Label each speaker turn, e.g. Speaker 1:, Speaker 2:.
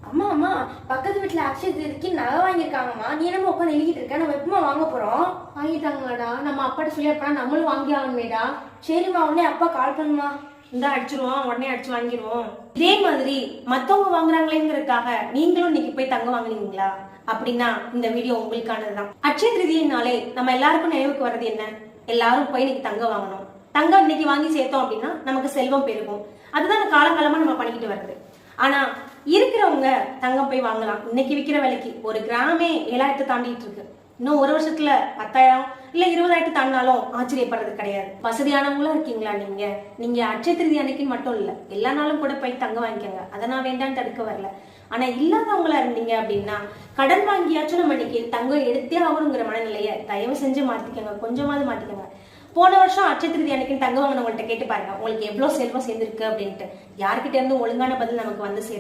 Speaker 1: அம்மா அம்மா, பக்கத்து வீட்டுல அக்ஷய் திருதிக்கு நகை வாங்கியிருக்காங்கம்மா. நீ என்னமோ உட்காந்து எழுதிட்டு இருக்க? நம்ம எப்பமா வாங்க போறோம்?
Speaker 2: வாங்கிட்டாங்களாடா? நம்ம அப்பாட்ட சொல்லி அப்பா நம்மளும் வாங்கி ஆகணுமேடா.
Speaker 1: சரிம்மா, உடனே அப்பா கால் பண்ணுமா.
Speaker 2: இந்த அடிச்சிருவோம், உடனே அடிச்சு வாங்கிடுவோம். இதே மாதிரி மத்தவங்க வாங்குறாங்களேங்கிறதுக்காக நீங்களும் இன்னைக்கு போய் தங்கம் வாங்குனீங்களா? அப்படின்னா இந்த வீடியோ உங்களுக்கானதுதான். அட்சய திருதியினாலே நம்ம எல்லாருக்கும் நினைவுக்கு வர்றது என்ன? எல்லாரும் போய் இன்னைக்கு தங்கம் வாங்கணும். தங்கம் இன்னைக்கு வாங்கி சேர்த்தோம் அப்படின்னா நமக்கு செல்வம் பெருகும். அதுதான் காலங்காலமா நம்ம பண்ணிக்கிட்டு வருது. ஆனா இருக்கிறவங்க தங்கம் போய் வாங்கலாம். இன்னைக்கு விற்கிற விலைக்கு ஒரு கிராமே 7,000 தாண்டிட்டு இருக்கு. இன்னும் ஒரு வருஷத்துல 10,000 இல்ல 20,000 தாண்டினாலும் ஆச்சரியப்படுறது கிடையாது. வசதியானவங்களும் இருக்கீங்களா நீங்க அட்சய திருதி அன்னைக்குன்னு மட்டும் இல்ல, எல்லா நாளும் கூட போய் தங்கம் வாங்கிக்கோங்க. அதை நான் வேண்டான்னு தடுக்க வரல. ஆனா இல்லாதவங்களா இருந்தீங்க அப்படின்னா கடன் வாங்கியாச்சும் நம்ம இன்னைக்கு தங்கம் எடுத்தே ஆகணுங்கிற மனநிலையை தயவு செஞ்சு மாத்திக்கோங்க. கொஞ்சமாவது மாத்திக்கோங்க. போன வருஷம் அட்சய திருதி அன்னைக்கு தங்கம் வாங்கினவங்கள்ட்ட கேட்டு பாருங்க உங்களுக்கு எவ்வளவு செல்வம் சேர்ந்திருக்கு அப்படின்ட்டு. யாருக்கிட்ட இருந்து ஒழுங்கான பதில் நமக்கு வந்து